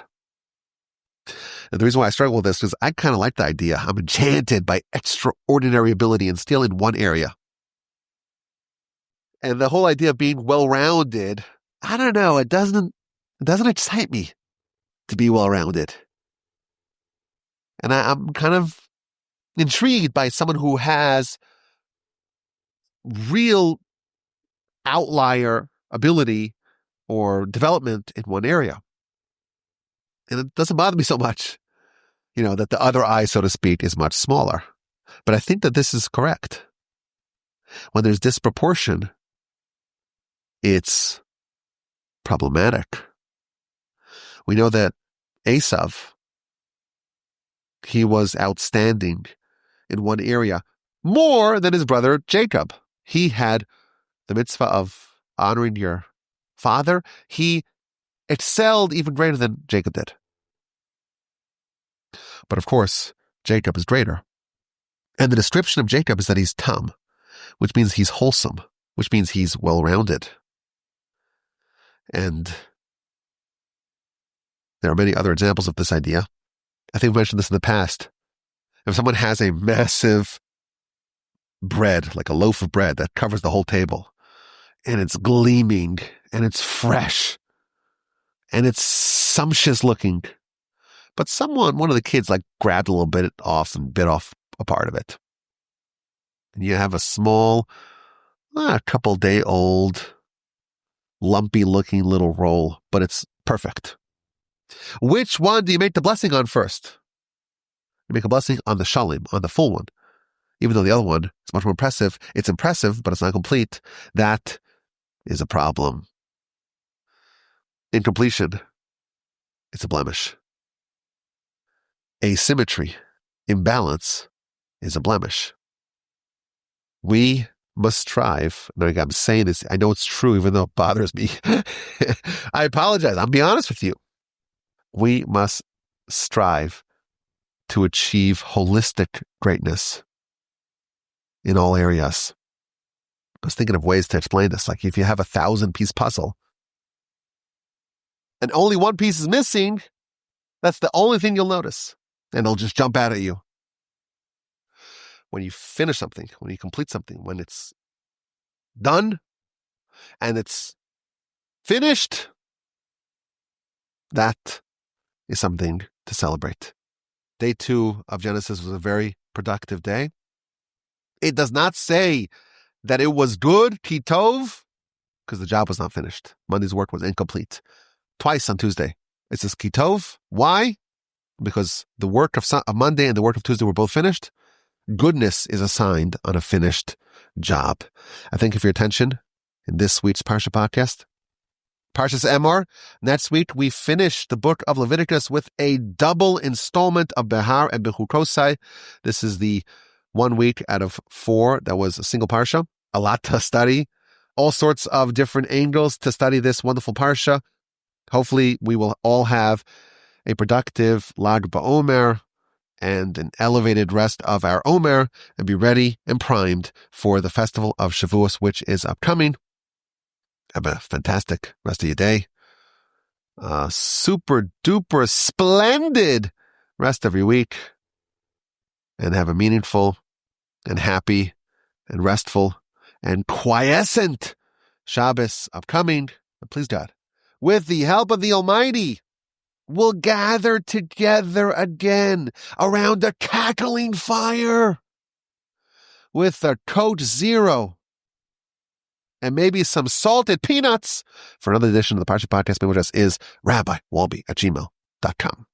And the reason why I struggle with this is I kind of like the idea. I'm enchanted by extraordinary ability and still in one area. And the whole idea of being well-rounded, I don't know, it doesn't excite me to be well-rounded. And I'm kind of intrigued by someone who has real outlier ability or development in one area. And it doesn't bother me so much, that the other eye, so to speak, is much smaller. But I think that this is correct. When there's disproportion, it's problematic. We know that Esav, he was outstanding in one area more than his brother Jacob. He had the mitzvah of honoring your father. He excelled even greater than Jacob did. But of course, Jacob is greater. And the description of Jacob is that he's tam, which means he's wholesome, which means he's well-rounded. And there are many other examples of this idea. I think we mentioned this in the past. If someone has a massive bread, like a loaf of bread that covers the whole table, and it's gleaming, and it's fresh, and it's sumptuous looking, but one of the kids grabbed a little bit off and bit off a part of it. And you have a small, couple-day-old, lumpy-looking little roll, but it's perfect. Which one do you make the blessing on first? You make a blessing on the shalim, on the full one. Even though the other one is much more impressive. It's impressive, but it's not complete. That is a problem. Incompletion, it's a blemish. Asymmetry, imbalance, is a blemish. We must strive. Now, I'm saying this, I know it's true, even though it bothers me. I apologize. I'll be honest with you. We must strive to achieve holistic greatness in all areas. I was thinking of ways to explain this. Like if you have a 1,000-piece puzzle and only one piece is missing, that's the only thing you'll notice. And it'll just jump out at you. When you finish something, when you complete something, when it's done and it's finished, that is something to celebrate. Day 2 of Genesis was a very productive day. It does not say that it was good, ki tov, because the job was not finished. Monday's work was incomplete. Twice on Tuesday, it says ki tov. Why? Because the work of Monday and the work of Tuesday were both finished. Goodness is assigned on a finished job. I thank you for your attention in this week's Parsha podcast. Parshas Emor. Next week, we finish the book of Leviticus with a double installment of Behar and Bechukosai. This is the 1 week out of 4 that was a single parsha. A lot to study. All sorts of different angles to study this wonderful parsha. Hopefully, we will all have a productive Lag BaOmer and an elevated rest of our Omer and be ready and primed for the festival of Shavuot, which is upcoming. Have a fantastic rest of your day. Super duper splendid rest of your week. And have a meaningful and happy and restful and quiescent Shabbos upcoming. And please God, with the help of the Almighty, we'll gather together again around a cackling fire with a Coke Zero and maybe some salted peanuts. For another edition of the Parsha Podcast, my address is rabbiwalby@gmail.com.